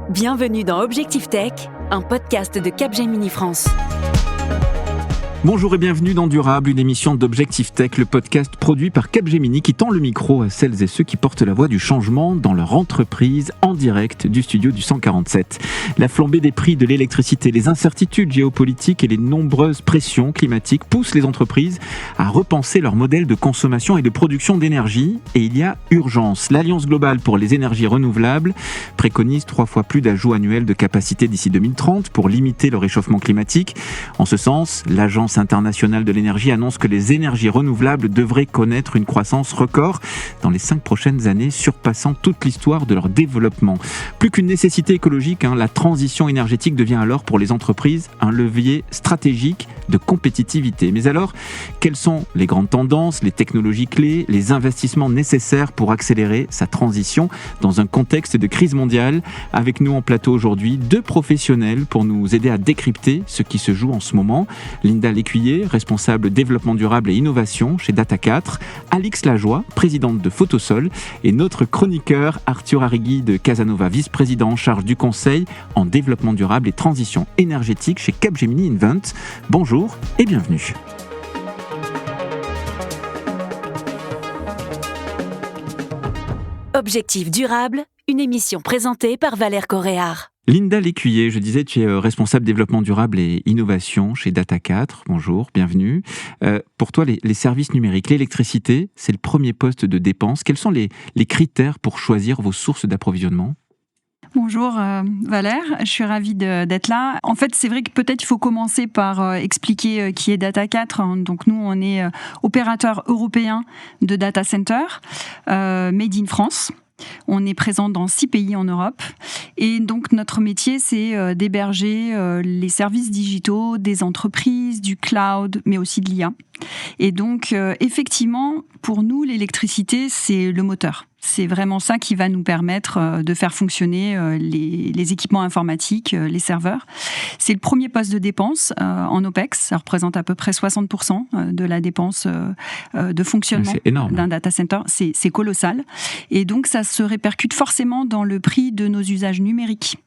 Bienvenue dans Objectif Tech, un podcast de Capgemini France. Bonjour et bienvenue dans Durable, une émission d'Objectif Tech, le podcast produit par Capgemini qui tend le micro à celles et ceux qui portent la voix du changement dans leur entreprise en direct du studio du 147. La flambée des prix de l'électricité, les incertitudes géopolitiques et les nombreuses pressions climatiques poussent les entreprises à repenser leur modèle de consommation et de production d'énergie. Et il y a urgence. L'Alliance globale pour les énergies renouvelables préconise 3 fois plus d'ajouts annuels de capacité d'ici 2030 pour limiter le réchauffement climatique. En ce sens, l'Agence internationale de l'énergie annonce que les énergies renouvelables devraient connaître une croissance record dans les 5 prochaines années, surpassant toute l'histoire de leur développement. Plus qu'une nécessité écologique, la transition énergétique devient alors pour les entreprises un levier stratégique de compétitivité. Mais alors, quelles sont les grandes tendances, les technologies clés, les investissements nécessaires pour accélérer sa transition dans un contexte de crise mondiale? Avec nous en plateau aujourd'hui, 2 professionnels pour nous aider à décrypter ce qui se joue en ce moment. Linda Lécuyer, responsable développement durable et innovation chez Data4, Alix Lajoie, présidente de Photosol, et notre chroniqueur Arthur Arrigui de Casanova, vice-président en charge du conseil en développement durable et transition énergétique chez Capgemini Invent. Bonjour et bienvenue. Objectif durable, une émission présentée par Valère Coréard. Linda Lécuyer, je disais, tu es responsable développement durable et innovation chez Data4. Bonjour, bienvenue. Pour toi, les services numériques, l'électricité, c'est le premier poste de dépense. Quels sont les critères pour choisir vos sources d'approvisionnement ? Bonjour Valère, je suis ravie d'être là. En fait, c'est vrai que peut-être il faut commencer par expliquer qui est Data4. Donc nous, on est opérateur européen de data center, made in France. On est présent dans 6 pays en Europe et donc notre métier c'est d'héberger les services digitaux des entreprises, du cloud mais aussi de l'IA. Et donc effectivement pour nous l'électricité c'est le moteur. C'est vraiment ça qui va nous permettre de faire fonctionner les équipements informatiques, les serveurs. C'est le premier poste de dépense en OPEX. Ça représente à peu près 60% de la dépense de fonctionnement d'un data center. C'est colossal. Et donc, ça se répercute forcément dans le prix de nos usages numériques.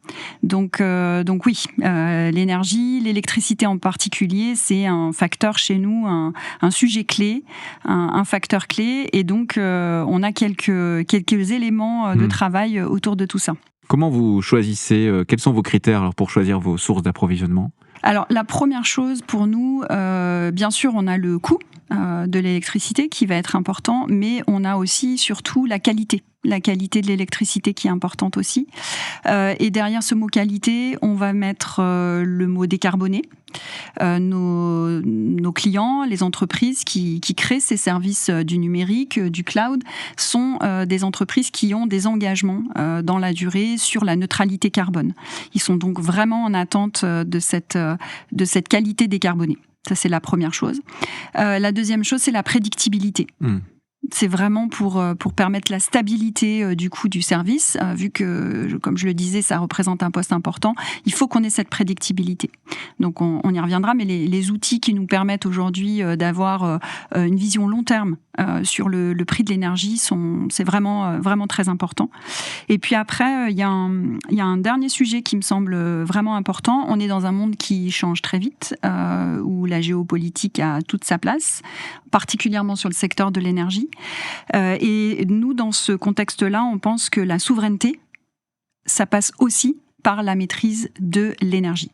Donc oui, l'énergie, l'électricité en particulier, c'est un facteur chez nous, un sujet clé, un facteur clé. Et donc, on a quelques éléments de travail autour de tout ça. Comment vous choisissez, quels sont vos critères alors, pour choisir vos sources d'approvisionnement ? Alors, la première chose pour nous, bien sûr, on a le coût de l'électricité qui va être important, mais on a aussi surtout la qualité de l'électricité qui est importante aussi. Et derrière ce mot qualité, on va mettre le mot décarboné. Nos clients, les entreprises qui créent ces services du numérique, du cloud, sont des entreprises qui ont des engagements dans la durée sur la neutralité carbone. Ils sont donc vraiment en attente de cette qualité décarbonée. Ça, c'est la première chose. La deuxième chose, c'est la prédictibilité. C'est vraiment pour permettre la stabilité du coût du service, vu que, comme je le disais, ça représente un poste important. Il faut qu'on ait cette prédictibilité. Donc, on y reviendra, mais les outils qui nous permettent aujourd'hui d'avoir une vision long terme sur le prix de l'énergie, c'est vraiment très important. Et puis après, il y a un dernier sujet qui me semble vraiment important. On est dans un monde qui change très vite, où la géopolitique a toute sa place, particulièrement sur le secteur de l'énergie. Et nous, dans ce contexte-là, on pense que la souveraineté, ça passe aussi par la maîtrise de l'énergie.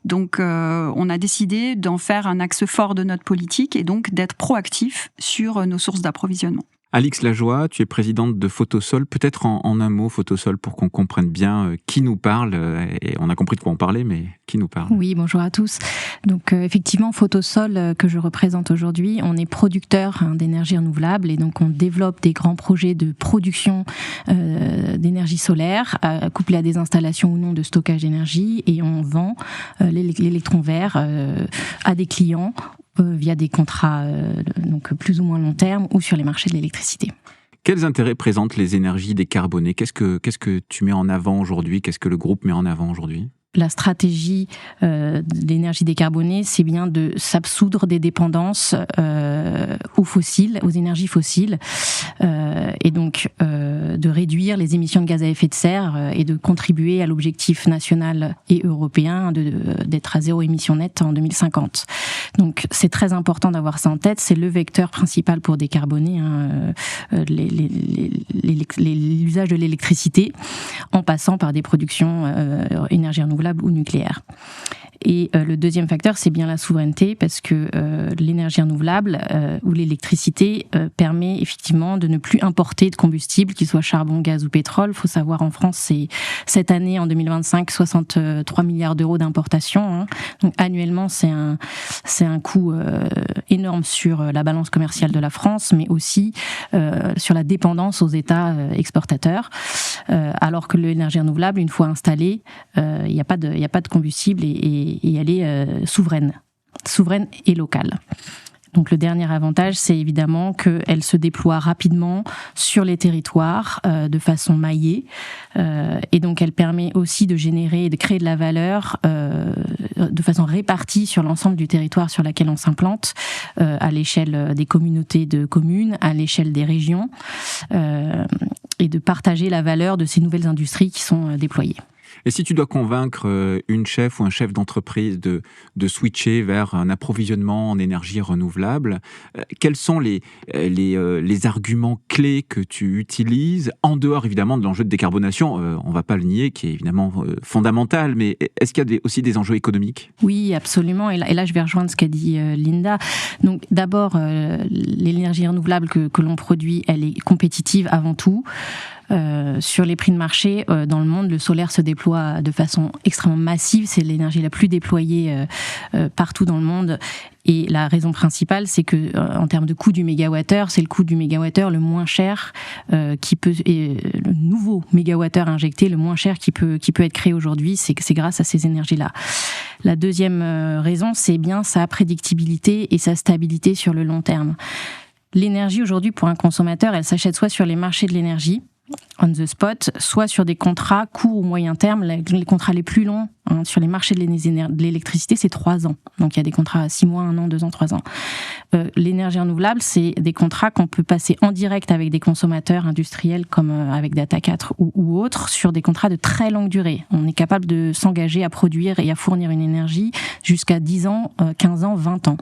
Donc, on a décidé d'en faire un axe fort de notre politique et donc d'être proactif sur nos sources d'approvisionnement. Alix Lajoie, tu es présidente de Photosol. Peut-être en un mot, Photosol, pour qu'on comprenne bien qui nous parle. Et on a compris de quoi on parlait, mais qui nous parle ? Oui, bonjour à tous. Donc effectivement, Photosol, que je représente aujourd'hui, on est producteur d'énergie renouvelable et donc on développe des grands projets de production d'énergie solaire, couplés à des installations ou non de stockage d'énergie, et on vend l'électron vert à des clients via des contrats donc plus ou moins long terme ou sur les marchés de l'électricité. Quels intérêts présentent les énergies décarbonées ? Qu'est-ce que tu mets en avant aujourd'hui ? Qu'est-ce que le groupe met en avant aujourd'hui ? la stratégie de l'énergie décarbonée, c'est bien de s'absoudre des dépendances aux énergies fossiles, et donc de réduire les émissions de gaz à effet de serre et de contribuer à l'objectif national et européen d'être à zéro émission nette en 2050. Donc c'est très important d'avoir ça en tête, c'est le vecteur principal pour décarboner l'usage de l'électricité en passant par des productions énergie renouvelable ou nucléaire. Et le deuxième facteur, c'est bien la souveraineté, parce que l'énergie renouvelable ou l'électricité permet effectivement de ne plus importer de combustibles, qu'ils soient charbon, gaz ou pétrole. Il faut savoir, en France, c'est cette année, en 2025, 63 milliards d'euros d'importation. Donc annuellement, c'est un coût énorme sur la balance commerciale de la France, mais aussi sur la dépendance aux États exportateurs. Alors que l'énergie renouvelable, une fois installée, il n'y a pas de combustible et elle est souveraine et locale. Donc le dernier avantage, c'est évidemment qu'elle se déploie rapidement sur les territoires de façon maillée, et donc elle permet aussi de générer et de créer de la valeur de façon répartie sur l'ensemble du territoire sur lequel on s'implante, à l'échelle des communautés de communes, à l'échelle des régions, et de partager la valeur de ces nouvelles industries qui sont déployées. Et si tu dois convaincre une chef ou un chef d'entreprise de switcher vers un approvisionnement en énergie renouvelable, quels sont les arguments clés que tu utilises, en dehors évidemment de l'enjeu de décarbonation, on ne va pas le nier, qui est évidemment fondamental, mais est-ce qu'il y a aussi des enjeux économiques ? Oui, absolument. Et là, je vais rejoindre ce qu'a dit Linda. Donc d'abord, l'énergie renouvelable que l'on produit, elle est compétitive avant tout. Sur les prix de marché, dans le monde, le solaire se déploie de façon extrêmement massive. C'est l'énergie la plus déployée partout dans le monde. Et la raison principale, c'est que en termes de coût du mégawattheure, c'est le coût du mégawattheure le moins cher le nouveau mégawattheure injecté le moins cher qui peut être créé aujourd'hui. C'est grâce à ces énergies-là. La deuxième raison, c'est bien sa prédictibilité et sa stabilité sur le long terme. L'énergie aujourd'hui, pour un consommateur, elle s'achète soit sur les marchés de l'énergie, on the spot, soit sur des contrats court ou moyen terme. Les contrats les plus longs sur les marchés de l'électricité, c'est 3 ans. Donc il y a des contrats à 6 mois, 1 an, 2 ans, 3 ans. L'énergie renouvelable, c'est des contrats qu'on peut passer en direct avec des consommateurs industriels comme avec Data 4 ou autres, sur des contrats de très longue durée. On est capable de s'engager à produire et à fournir une énergie jusqu'à 10 ans, 15 ans, 20 ans.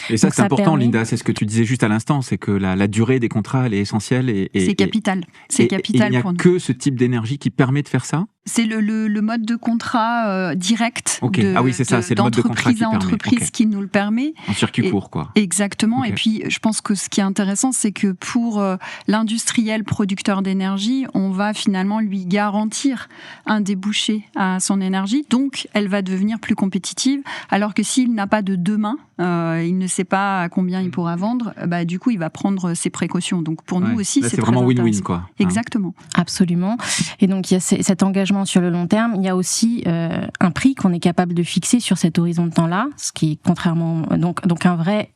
Et ça, c'est important, Linda, c'est ce que tu disais juste à l'instant, c'est que la durée des contrats, elle est essentielle. C'est capital. C'est capital. Il n'y a que ce type d'énergie qui permet de faire ça ? C'est le mode de contrat direct d'entreprise à entreprise qui nous le permet. En circuit court, quoi. Exactement. Okay. Et puis, je pense que ce qui est intéressant, c'est que pour l'industriel producteur d'énergie, on va finalement lui garantir un débouché à son énergie. Donc, elle va devenir plus compétitive. Alors que s'il n'a pas de demain, il ne sait pas à combien il pourra vendre, du coup, il va prendre ses précautions. Donc, pour nous aussi, c'est vraiment très win-win, quoi. Exactement. Absolument. Et donc, il y a cet engagement sur le long terme. Il y a aussi un prix qu'on est capable de fixer sur cet horizon de temps-là, ce qui est contrairement donc un vrai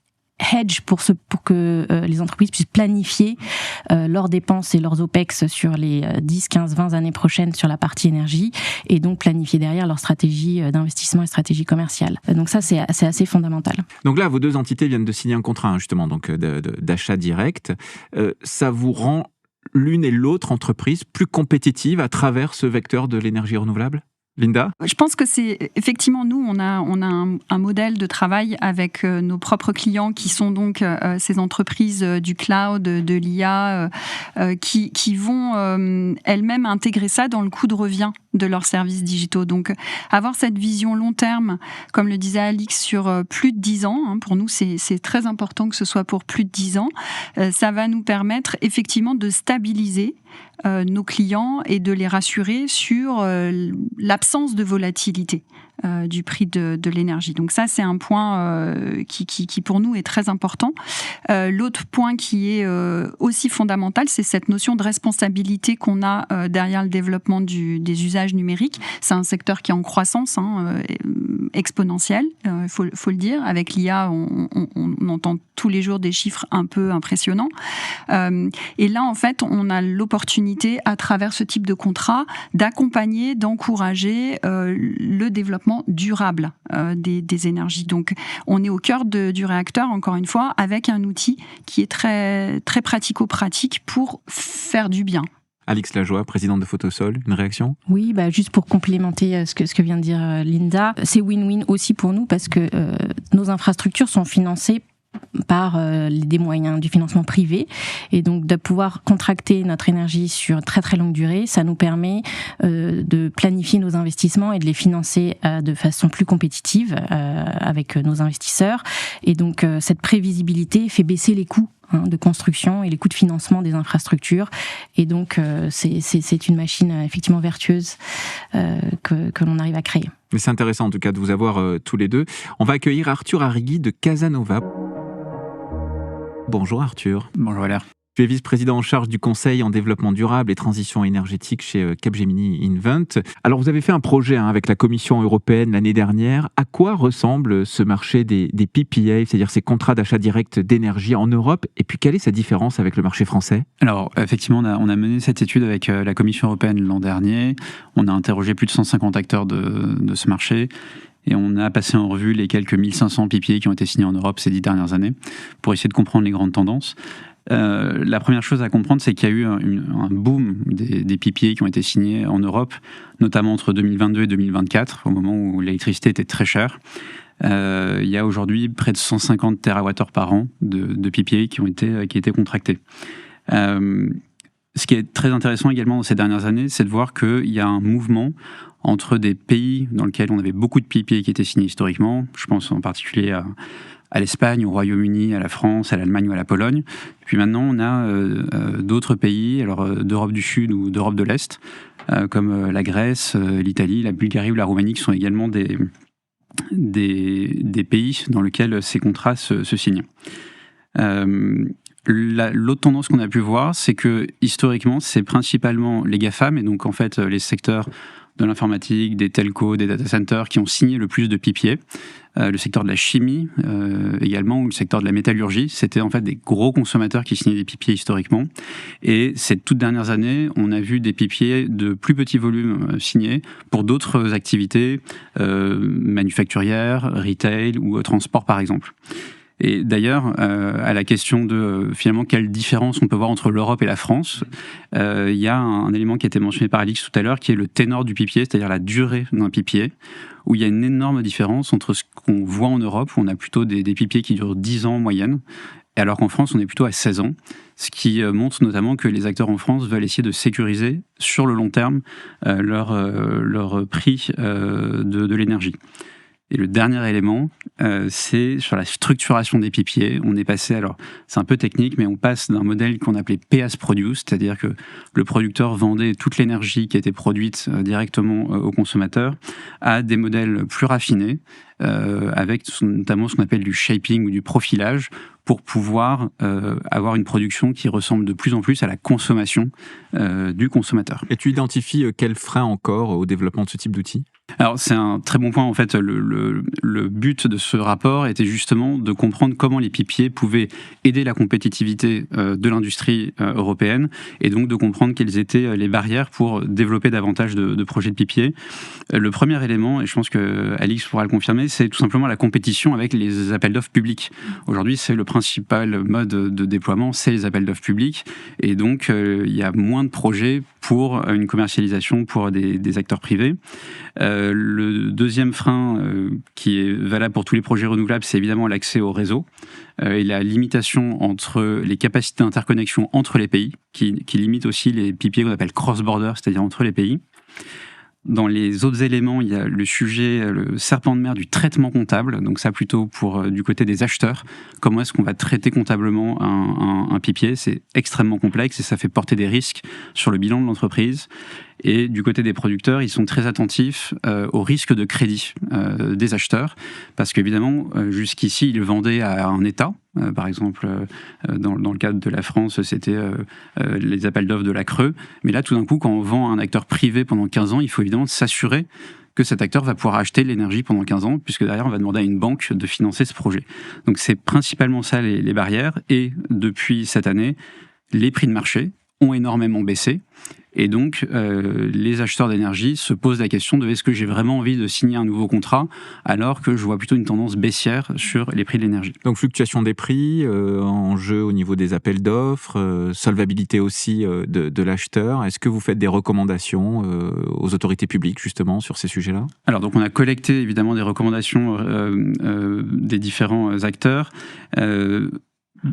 hedge pour que les entreprises puissent planifier leurs dépenses et leurs OPEX sur les 10, 15, 20 années prochaines sur la partie énergie, et donc planifier derrière leur stratégie d'investissement et stratégie commerciale. Donc ça, c'est assez fondamental. Donc là, vos deux entités viennent de signer un contrat, justement, donc d'achat direct. Ça vous rend l'une et l'autre entreprise plus compétitive à travers ce vecteur de l'énergie renouvelable ? Linda ? Je pense que c'est effectivement, nous, on a un modèle de travail avec nos propres clients qui sont donc ces entreprises du cloud, de l'IA, qui vont elles-mêmes intégrer ça dans le coût de revient de leurs services digitaux. Donc, avoir cette vision long terme, comme le disait Alix, sur plus de 10 ans, pour nous, c'est très important que ce soit pour plus de 10 ans. Ça va nous permettre effectivement de stabiliser nos clients et de les rassurer sur l'absence de volatilité de l'énergie. Donc ça, c'est un point qui pour nous est très important. L'autre point qui est aussi fondamental, c'est cette notion de responsabilité qu'on a derrière le développement des usages numériques. C'est un secteur qui est en croissance exponentielle, faut le dire. Avec l'IA, on entend tous les jours des chiffres un peu impressionnants. Et là, en fait, on a l'opportunité, à travers ce type de contrat, d'accompagner, d'encourager le développement durable des énergies. Donc, on est au cœur du réacteur, encore une fois, avec un outil qui est très, très pratico-pratique pour faire du bien. Alix Lajoie, présidente de Photosol, une réaction ? Oui, juste pour complémenter ce que vient de dire Linda, c'est win-win aussi pour nous parce que nos infrastructures sont financées par des moyens du financement privé et donc de pouvoir contracter notre énergie sur très très longue durée, ça nous permet de planifier nos investissements et de les financer de façon plus compétitive avec nos investisseurs et donc cette prévisibilité fait baisser les coûts de construction et les coûts de financement des infrastructures et donc c'est une machine effectivement vertueuse que l'on arrive à créer. Mais c'est intéressant en tout cas de vous avoir tous les deux. On va accueillir Arthur Arrigui de Casanova. Bonjour Arthur. Bonjour Valère. Tu es vice-président en charge du conseil en développement durable et transition énergétique chez Capgemini Invent. Alors vous avez fait un projet avec la Commission européenne l'année dernière. À quoi ressemble ce marché des PPA, c'est-à-dire ces contrats d'achat direct d'énergie en Europe? Et puis quelle est sa différence avec le marché français? Alors effectivement, on a mené cette étude avec la Commission européenne l'an dernier. On a interrogé plus de 150 acteurs de ce marché. Et on a passé en revue les quelques 1500 PPA qui ont été signés en Europe ces 10 dernières années pour essayer de comprendre les grandes tendances. La première chose à comprendre, c'est qu'il y a eu un boom des PPA qui ont été signés en Europe, notamment entre 2022 et 2024, au moment où l'électricité était très chère. Il y a aujourd'hui près de 150 TWh par an de PPA qui ont été contractés. Ce qui est très intéressant également dans ces dernières années, c'est de voir qu'il y a un mouvement entre des pays dans lesquels on avait beaucoup de PPA qui étaient signés historiquement. Je pense en particulier à l'Espagne, au Royaume-Uni, à la France, à l'Allemagne ou à la Pologne. Et puis maintenant, on a d'autres pays, alors d'Europe du Sud ou d'Europe de l'Est, comme la Grèce, l'Italie, la Bulgarie ou la Roumanie, qui sont également des pays dans lesquels ces contrats se signent. L'autre tendance qu'on a pu voir, c'est que historiquement, c'est principalement les GAFAM, et donc en fait les secteurs de l'informatique, des telcos, des data centers qui ont signé le plus de PPA. Le secteur de la chimie également, ou le secteur de la métallurgie, c'était en fait des gros consommateurs qui signaient des PPA historiquement. Et ces toutes dernières années, on a vu des PPA de plus petits volumes signés pour d'autres activités manufacturières, retail ou transport par exemple. Et d'ailleurs, à la question de finalement quelle différence on peut voir entre l'Europe et la France, il y a un élément qui a été mentionné par Alix tout à l'heure, qui est le ténor du PPA, c'est-à-dire la durée d'un PPA, où il y a une énorme différence entre ce qu'on voit en Europe, où on a plutôt des PPA qui durent 10 ans en moyenne, alors qu'en France, on est plutôt à 16 ans, ce qui montre notamment que les acteurs en France veulent essayer de sécuriser sur le long terme leur prix de l'énergie. Et le dernier élément, c'est sur la structuration des PPA. On est passé, alors c'est un peu technique, mais on passe d'un modèle qu'on appelait pay as produced, c'est-à-dire que le producteur vendait toute l'énergie qui était produite directement au consommateur, à des modèles plus raffinés, avec notamment ce qu'on appelle du shaping ou du profilage, pour pouvoir avoir une production qui ressemble de plus en plus à la consommation du consommateur. Et tu identifies quels freins encore au développement de ce type d'outils ? Alors c'est un très bon point en fait. Le but de ce rapport était justement de comprendre comment les PPA pouvaient aider la compétitivité de l'industrie européenne et donc de comprendre quelles étaient les barrières pour développer davantage de projets de PPA. Le premier élément, et je pense que Alix pourra le confirmer, c'est tout simplement la compétition avec les appels d'offres publics. Aujourd'hui, c'est le principal mode de déploiement, c'est les appels d'offres publics et donc il y a moins de projets pour une commercialisation pour des acteurs privés. Le deuxième frein qui est valable pour tous les projets renouvelables, c'est évidemment l'accès au réseau et la limitation entre les capacités d'interconnexion entre les pays, qui limite aussi les PPA qu'on appelle cross-border, c'est-à-dire entre les pays. Dans les autres éléments, il y a le sujet, le serpent de mer du traitement comptable. Donc ça, plutôt pour du côté des acheteurs. Comment est-ce qu'on va traiter comptablement un PPA ? C'est extrêmement complexe et ça fait porter des risques sur le bilan de l'entreprise. Et du côté des producteurs, ils sont très attentifs au risque de crédit des acheteurs. Parce qu'évidemment, jusqu'ici, ils vendaient à un État. Par exemple, dans le cadre de la France, c'était les appels d'offres de la Creux. Mais là, tout d'un coup, quand on vend à un acteur privé pendant 15 ans, il faut évidemment s'assurer que cet acteur va pouvoir acheter l'énergie pendant 15 ans, puisque derrière, on va demander à une banque de financer ce projet. Donc c'est principalement ça les barrières. Et depuis cette année, les prix de marché ont énormément baissé. Et donc, les acheteurs d'énergie se posent la question de est-ce que j'ai vraiment envie de signer un nouveau contrat alors que je vois plutôt une tendance baissière sur les prix de l'énergie. Donc, fluctuation des prix, enjeu au niveau des appels d'offres, solvabilité aussi de l'acheteur. Est-ce que vous faites des recommandations aux autorités publiques justement sur ces sujets-là ? Alors, donc on a collecté évidemment des recommandations des différents acteurs.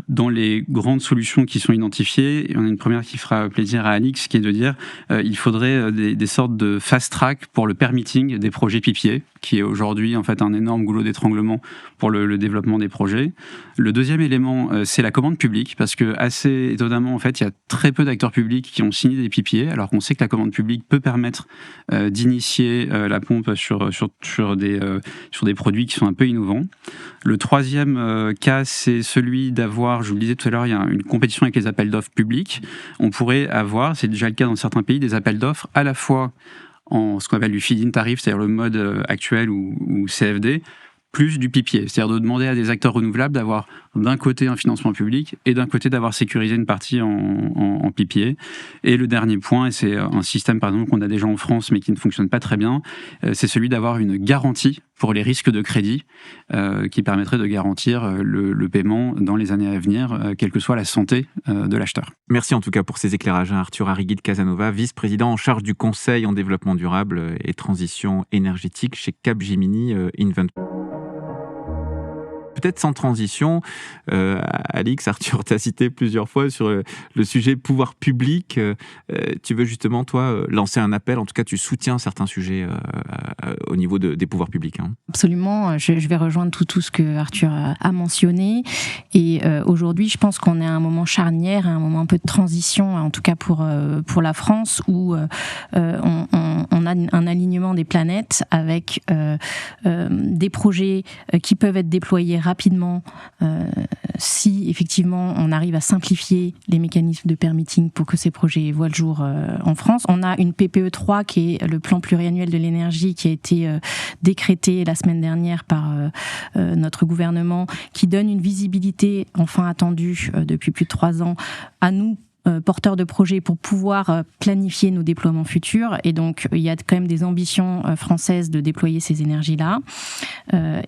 Dans les grandes solutions qui sont identifiées, il y en a une première qui fera plaisir à Alix, qui est de dire il faudrait des sortes de fast-track pour le permitting des projets PPA, qui est aujourd'hui en fait un énorme goulot d'étranglement pour le développement des projets. Le deuxième élément, c'est la commande publique, parce que assez étonnamment, en fait, il y a très peu d'acteurs publics qui ont signé des PPA, alors qu'on sait que la commande publique peut permettre d'initier la pompe sur des produits qui sont un peu innovants. Le troisième cas, c'est celui d'avoir, je vous le disais tout à l'heure, il y a une compétition avec les appels d'offres publics. On pourrait avoir, c'est déjà le cas dans certains pays, des appels d'offres à la fois en ce qu'on appelle du feed-in tarif, c'est-à-dire le mode actuel ou CFD, plus du PPA, c'est-à-dire de demander à des acteurs renouvelables d'avoir d'un côté un financement public et d'un côté d'avoir sécurisé une partie en PPA. Et le dernier point, et c'est un système par exemple qu'on a déjà en France mais qui ne fonctionne pas très bien, c'est celui d'avoir une garantie pour les risques de crédit qui permettrait de garantir le paiement dans les années à venir, quelle que soit la santé de l'acheteur. Merci en tout cas pour ces éclairages, Arthur Arrigui Casanova, vice-président en charge du conseil en développement durable et transition énergétique chez Capgemini Invent. Peut-être sans transition, Alix, Arthur t'a cité plusieurs fois sur le sujet pouvoir public. Tu veux justement, toi, lancer un appel, en tout cas tu soutiens certains sujets au niveau des pouvoirs publics. Hein. Absolument, je vais rejoindre tout ce que Arthur a mentionné. Et aujourd'hui, je pense qu'on est à un moment charnière, à un moment un peu de transition, en tout cas pour la France, où on a un alignement des planètes avec des projets qui peuvent être déployés rapidement si effectivement on arrive à simplifier les mécanismes de permitting pour que ces projets voient le jour en France. On a une PPE 3 qui est le plan pluriannuel de l'énergie qui a été décrété la semaine dernière par notre gouvernement, qui donne une visibilité enfin attendue depuis plus de 3 ans à nous, porteurs de projets, pour pouvoir planifier nos déploiements futurs. Et donc, il y a quand même des ambitions françaises de déployer ces énergies-là.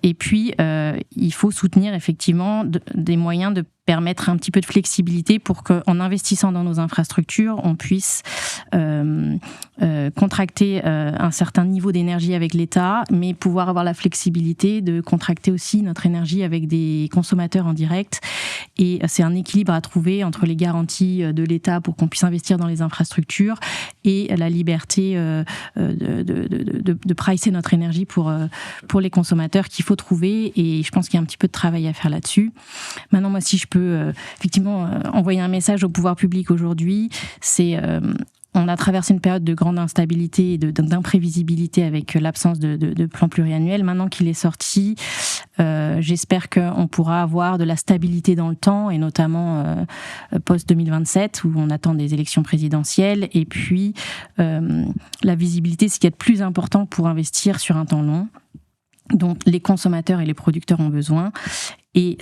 Et puis, il faut soutenir effectivement des moyens de permettre un petit peu de flexibilité pour qu'en investissant dans nos infrastructures, on puisse contracter un certain niveau d'énergie avec l'État, mais pouvoir avoir la flexibilité de contracter aussi notre énergie avec des consommateurs en direct. Et c'est un équilibre à trouver entre les garanties de l'État pour qu'on puisse investir dans les infrastructures et la liberté de pricer notre énergie pour les consommateurs qu'il faut trouver. Et je pense qu'il y a un petit peu de travail à faire là-dessus. Maintenant, moi, si je peux effectivement envoyer un message au pouvoir public aujourd'hui, c'est on a traversé une période de grande instabilité et d'imprévisibilité avec l'absence de plan pluriannuel. Maintenant qu'il est sorti, j'espère qu'on pourra avoir de la stabilité dans le temps, et notamment post-2027, où on attend des élections présidentielles. Et puis, la visibilité, c'est ce qu'il y a de plus important pour investir sur un temps long, dont les consommateurs et les producteurs ont besoin. Et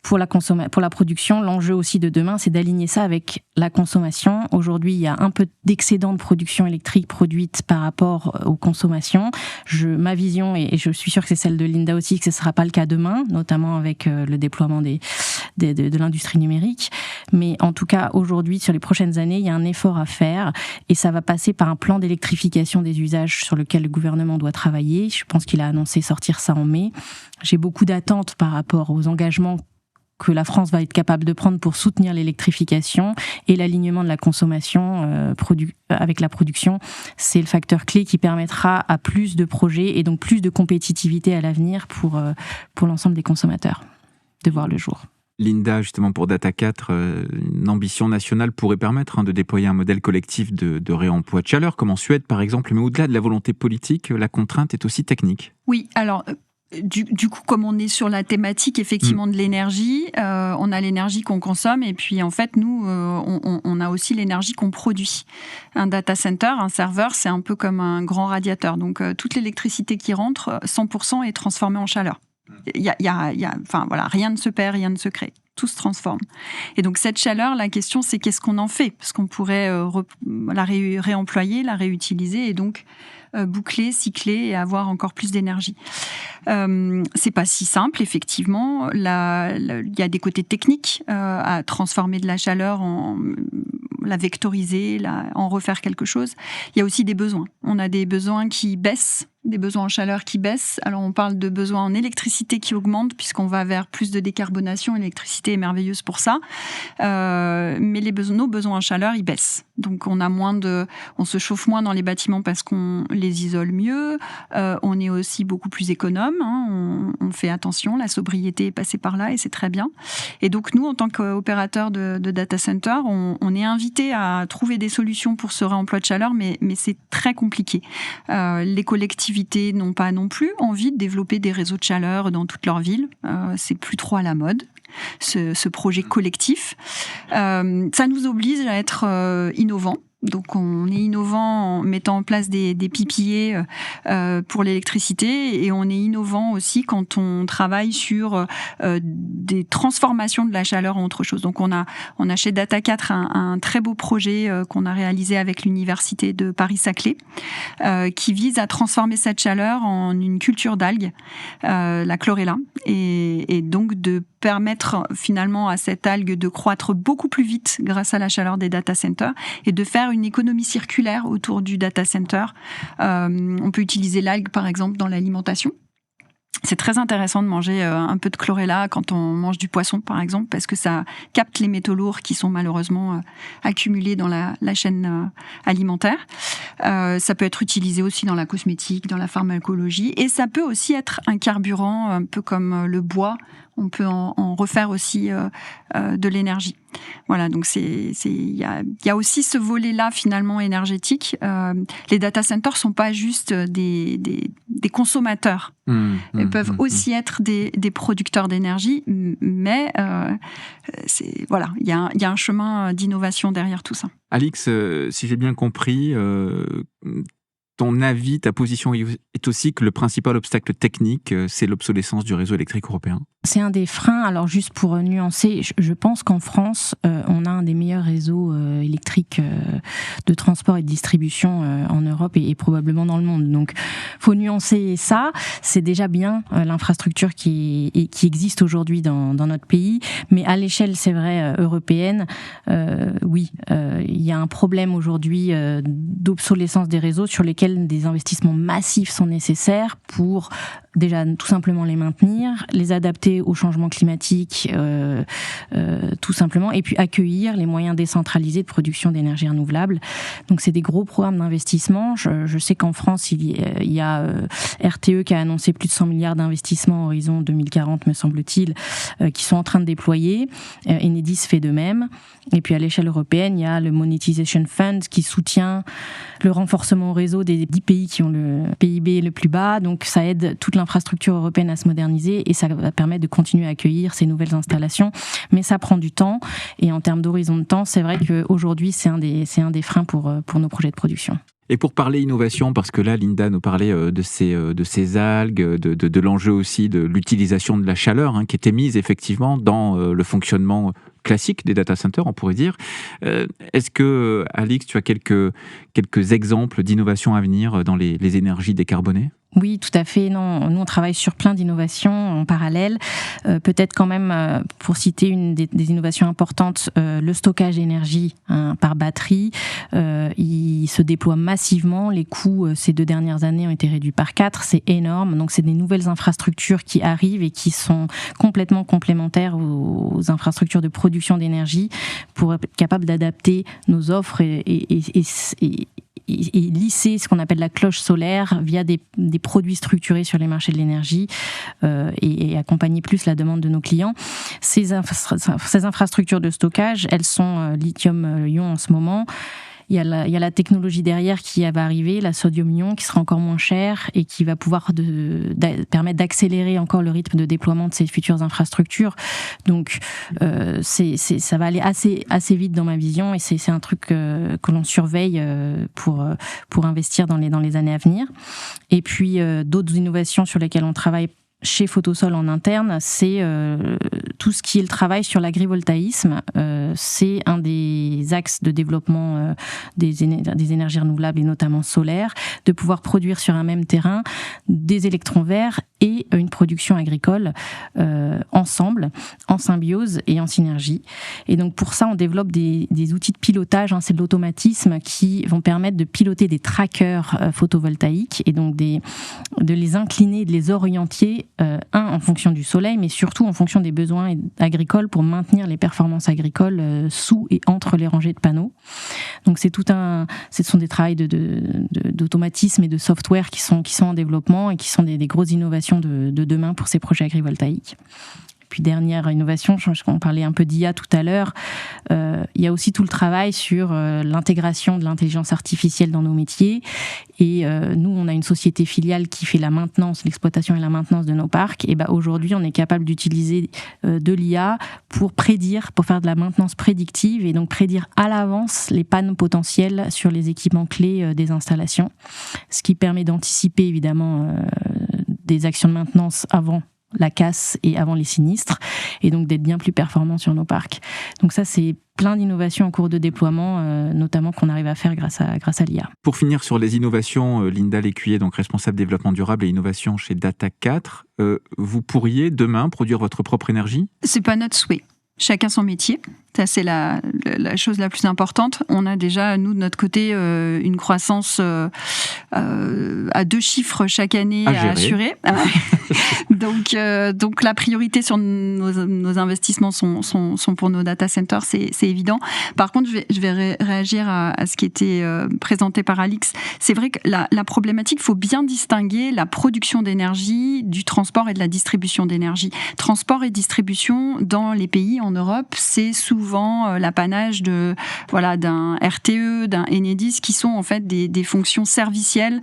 pour la production, l'enjeu aussi de demain, c'est d'aligner ça avec la consommation. Aujourd'hui, il y a un peu d'excédent de production électrique produite par rapport aux consommations. Ma vision, et je suis sûre que c'est celle de Linda aussi, que ce ne sera pas le cas demain, notamment avec le déploiement de l'industrie numérique. Mais en tout cas, aujourd'hui, sur les prochaines années, il y a un effort à faire, et ça va passer par un plan d'électrification des usages sur lequel le gouvernement doit travailler. Je pense qu'il a annoncé sortir ça en mai. J'ai beaucoup d'attentes par rapport aux engagements que la France va être capable de prendre pour soutenir l'électrification et l'alignement de la consommation avec la production, c'est le facteur clé qui permettra à plus de projets et donc plus de compétitivité à l'avenir pour l'ensemble des consommateurs de voir le jour. Linda, justement pour Data 4, une ambition nationale pourrait permettre de déployer un modèle collectif de réemploi de chaleur, comme en Suède par exemple, mais au-delà de la volonté politique, la contrainte est aussi technique. Oui, alors... Du coup, comme on est sur la thématique effectivement de l'énergie, on a l'énergie qu'on consomme et puis en fait nous, on a aussi l'énergie qu'on produit. Un data center, un serveur, c'est un peu comme un grand radiateur. Donc toute l'électricité qui rentre, 100% est transformée en chaleur. Enfin voilà, rien ne se perd, rien ne se crée. Tout se transforme. Et donc cette chaleur, la question c'est qu'est-ce qu'on en fait ? Parce qu'on pourrait la réemployer, la réutiliser et donc boucler, cycler et avoir encore plus d'énergie. C'est pas si simple, effectivement. Il y a des côtés techniques à transformer de la chaleur la vectoriser, en refaire quelque chose. Il y a aussi des besoins. On a des besoins qui baissent, des besoins en chaleur qui baissent. Alors on parle de besoins en électricité qui augmentent puisqu'on va vers plus de décarbonation. L'électricité est merveilleuse pour ça. Mais nos besoins en chaleur, ils baissent. Donc on se chauffe moins dans les bâtiments parce qu'on les isole mieux. On est aussi beaucoup plus économe. On fait attention. La sobriété est passée par là et c'est très bien. Et donc nous, en tant qu'opérateur de data center, on est invité à trouver des solutions pour ce réemploi de chaleur, mais c'est très compliqué. Les collectivités n'ont pas non plus envie de développer des réseaux de chaleur dans toute leur ville. C'est plus trop à la mode, ce projet collectif. Ça nous oblige à être innovants. Donc on est innovant en mettant en place des PPA pour l'électricité et on est innovant aussi quand on travaille sur des transformations de la chaleur en autre chose. Donc on a chez Data 4 un très beau projet qu'on a réalisé avec l'université de Paris-Saclay qui vise à transformer cette chaleur en une culture d'algues, la chlorella, et donc de permettre finalement à cette algue de croître beaucoup plus vite grâce à la chaleur des data centers et de faire une économie circulaire autour du data center. On peut utiliser l'algue par exemple dans l'alimentation. C'est très intéressant de manger un peu de chlorella quand on mange du poisson, par exemple, parce que ça capte les métaux lourds qui sont malheureusement accumulés dans la chaîne alimentaire. Ça peut être utilisé aussi dans la cosmétique, dans la pharmacologie, et ça peut aussi être un carburant, un peu comme le bois. On peut en refaire aussi de l'énergie. Voilà, donc il y a aussi ce volet-là finalement énergétique. Les data centers sont pas juste des consommateurs. Ils peuvent aussi être des producteurs d'énergie, mais il y a un chemin d'innovation derrière tout ça. Alix, si j'ai bien compris, ton avis, ta position est aussi que le principal obstacle technique, c'est l'obsolescence du réseau électrique européen. C'est un des freins. Alors juste pour nuancer, je pense qu'en France, on a un des meilleurs réseaux électriques de transport et de distribution en Europe et probablement dans le monde. Donc, faut nuancer ça. C'est déjà bien l'infrastructure qui existe aujourd'hui dans notre pays, mais à l'échelle, c'est vrai, européenne, oui, il y a un problème aujourd'hui d'obsolescence des réseaux sur lesquels des investissements massifs sont nécessaires pour déjà tout simplement les maintenir, les adapter au changement climatique, tout simplement, et puis accueillir les moyens décentralisés de production d'énergie renouvelable. Donc c'est des gros programmes d'investissement. Je sais qu'en France, il y a RTE qui a annoncé plus de 100 milliards d'investissements à horizon 2040, me semble-t-il, qui sont en train de déployer. Enedis fait de même. Et puis à l'échelle européenne, il y a le Monetization Fund qui soutient le renforcement au réseau des 10 pays qui ont le PIB le plus bas. Donc ça aide toute l'infrastructure européenne à se moderniser et ça va permettre de continuer à accueillir ces nouvelles installations. Mais ça prend du temps. Et en termes d'horizon de temps, c'est vrai qu'aujourd'hui, c'est un des freins pour nos projets de production. Et pour parler innovation, parce que là, Linda nous parlait de ces algues, de l'enjeu aussi de l'utilisation de la chaleur, qui était mise effectivement dans le fonctionnement classique des data centers, on pourrait dire. Est-ce que, Alix, tu as quelques exemples d'innovation à venir dans les énergies décarbonées ? Oui, tout à fait. Non, nous on travaille sur plein d'innovations en parallèle. Peut-être quand même, pour citer une des innovations importantes, le stockage d'énergie par batterie. Il qui se déploie massivement. Les coûts ces 2 dernières années ont été réduits par 4, c'est énorme. Donc c'est des nouvelles infrastructures qui arrivent et qui sont complètement complémentaires aux infrastructures de production d'énergie pour être capable d'adapter nos offres et lisser ce qu'on appelle la cloche solaire via des produits structurés sur les marchés de l'énergie et accompagner plus la demande de nos clients. Ces infrastructures de stockage, elles sont lithium-ion en ce moment. Il y a la technologie derrière qui va arriver, la sodium-ion, qui sera encore moins chère et qui va pouvoir permettre d'accélérer encore le rythme de déploiement de ces futures infrastructures. Donc, ça va aller assez vite dans ma vision et c'est un truc que l'on surveille pour investir dans les années à venir. Et puis, d'autres innovations sur lesquelles on travaille chez Photosol en interne, c'est tout ce qui est le travail sur l'agrivoltaïsme. C'est un des axes de développement des énergies renouvelables et notamment solaires, de pouvoir produire sur un même terrain des électrons verts et une production agricole ensemble, en symbiose et en synergie. Et donc pour ça, on développe des outils de pilotage, c'est de l'automatisme qui vont permettre de piloter des trackers photovoltaïques et donc de les incliner, de les orienter en fonction du soleil, mais surtout en fonction des besoins agricoles pour maintenir les performances agricoles sous et entre les rangées de panneaux. Donc ce sont des travaux d'automatisme et de software qui sont en développement et qui sont des grosses innovations de demain pour ces projets agrivoltaïques. Puis dernière innovation, on parlait un peu d'IA tout à l'heure, il y a aussi tout le travail sur l'intégration de l'intelligence artificielle dans nos métiers. Et nous, on a une société filiale qui fait la maintenance, l'exploitation et la maintenance de nos parcs. Et aujourd'hui, on est capable d'utiliser de l'IA pour faire de la maintenance prédictive et donc prédire à l'avance les pannes potentielles sur les équipements clés des installations. Ce qui permet d'anticiper évidemment des actions de maintenance avant la casse et avant les sinistres, et donc d'être bien plus performant sur nos parcs. Donc ça, c'est plein d'innovations en cours de déploiement, notamment qu'on arrive à faire grâce à l'IA. Pour finir sur les innovations, Linda Lécuyer, donc responsable développement durable et innovation chez Data4, vous pourriez demain produire votre propre énergie ? C'est pas notre souhait. Chacun son métier. Ça, c'est la chose la plus importante. On a déjà, nous, de notre côté, une croissance à 2 chiffres chaque année à assurer. Donc, la priorité sur nos investissements sont pour nos data centers, c'est évident. Par contre, je vais réagir à ce qui était présenté par Alix. C'est vrai que la problématique, il faut bien distinguer la production d'énergie du transport et de la distribution d'énergie. Transport et distribution dans les pays en Europe, c'est souvent l'apanage d'un RTE, d'un Enedis, qui sont en fait des fonctions servicielles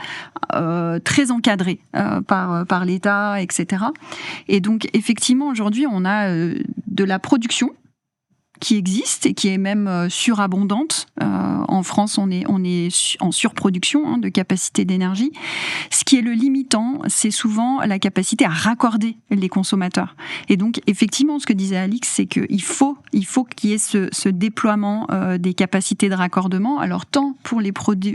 très encadrées par l'État, etc. Et donc effectivement aujourd'hui on a de la production qui existe et qui est même surabondante. En France, on est en surproduction de capacité d'énergie. Ce qui est le limitant, c'est souvent la capacité à raccorder les consommateurs. Et donc, effectivement, ce que disait Alix, c'est qu'il faut qu'il y ait ce déploiement des capacités de raccordement, alors tant pour les projets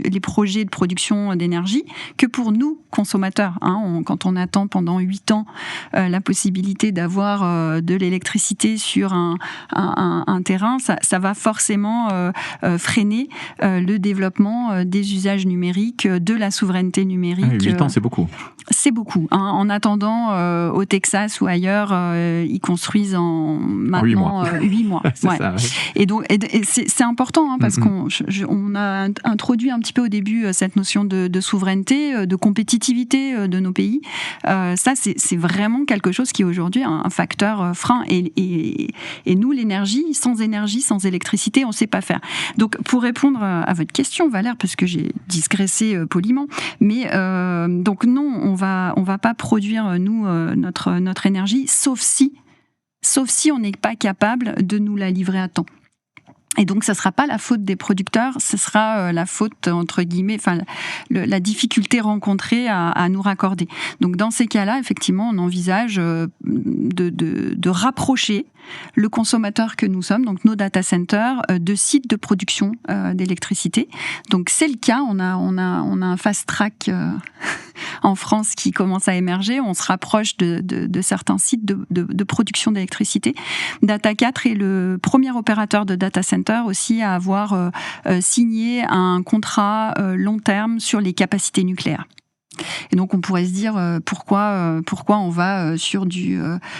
de production d'énergie que pour nous, consommateurs. Quand on attend pendant 8 ans la possibilité d'avoir de l'électricité sur un terrain, ça va forcément freiner le développement des usages numériques, de la souveraineté numérique. 8 ans, c'est beaucoup. C'est beaucoup. En attendant, au Texas ou ailleurs, ils construisent maintenant 8 mois. C'est ça, ouais. Et donc, c'est important parce qu'on a introduit un petit peu au début cette notion de souveraineté, de compétitivité de nos pays. Ça, c'est vraiment quelque chose qui est aujourd'hui un facteur frein. Et nous, l'énergie, sans électricité, on ne sait pas faire. Donc, pour répondre à votre question, Valère, parce que j'ai digressé poliment, mais donc non, on va pas produire nous notre énergie, sauf si on n'est pas capable de nous la livrer à temps. Et donc, ça sera pas la faute des producteurs, ce sera la faute, entre guillemets, la difficulté rencontrée à nous raccorder. Donc, dans ces cas-là, effectivement, on envisage de rapprocher le consommateur que nous sommes, donc nos data centers, de sites de production d'électricité. Donc c'est le cas, on a un fast track en France qui commence à émerger. On se rapproche de certains sites de production d'électricité. Data 4 est le premier opérateur de data center aussi à avoir signé un contrat long terme sur les capacités nucléaires. Et donc on pourrait se dire pourquoi on va sur du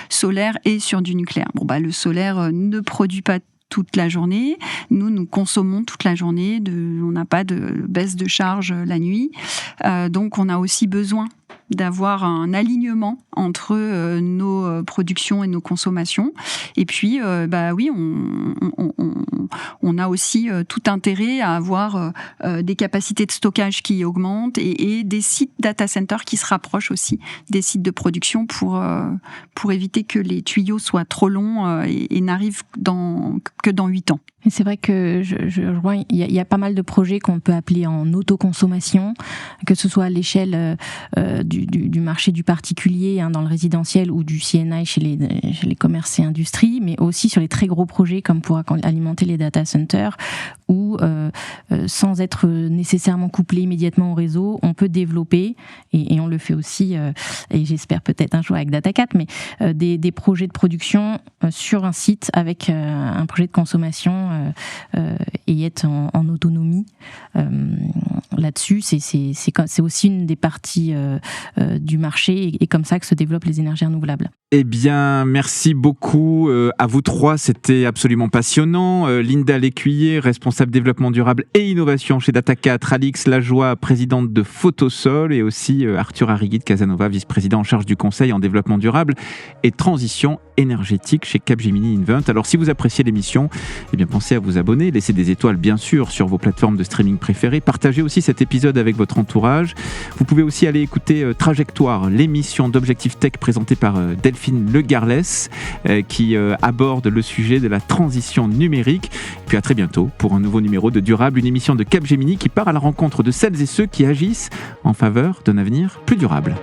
solaire et sur du nucléaire. Le solaire ne produit pas toute la journée, nous consommons toute la journée, on n'a pas de baisse de charge la nuit, donc on a aussi besoin d'avoir un alignement entre nos productions et nos consommations. Et puis, oui, on a aussi tout intérêt à avoir des capacités de stockage qui augmentent et des sites data centers qui se rapprochent aussi des sites de production pour éviter que les tuyaux soient trop longs et n'arrivent que dans 8 ans. Et c'est vrai que je vois, il y a pas mal de projets qu'on peut appeler en autoconsommation, que ce soit à l'échelle du marché du particulier dans le résidentiel ou du CNI chez les commerces et industries, mais aussi sur les très gros projets comme pour alimenter les data centers où sans être nécessairement couplé immédiatement au réseau, on peut développer, et on le fait aussi, et j'espère peut-être un jour avec Data 4, mais des projets de production sur un site avec un projet de consommation et être en autonomie là-dessus. C'est aussi une des parties du marché et comme ça que se développent les énergies renouvelables. Eh bien, merci beaucoup à vous trois, c'était absolument passionnant. Linda Lécuyer, responsable développement durable et innovation chez Data 4, Alix Lajoie, présidente de Photosol, et aussi Arthur Arrigui de Casanova, vice-président en charge du conseil en développement durable et transition énergétique chez Capgemini Invent. Alors si vous appréciez l'émission, eh bien pensez à vous abonner, laissez des étoiles bien sûr sur vos plateformes de streaming préférées, partagez aussi cet épisode avec votre entourage. Vous pouvez aussi aller écouter Trajectoire, l'émission d'Objectif Tech présentée par Delphine Le Garlès qui aborde le sujet de la transition numérique. Et puis à très bientôt pour un nouveau numéro de Durable, une émission de Capgemini qui part à la rencontre de celles et ceux qui agissent en faveur d'un avenir plus durable.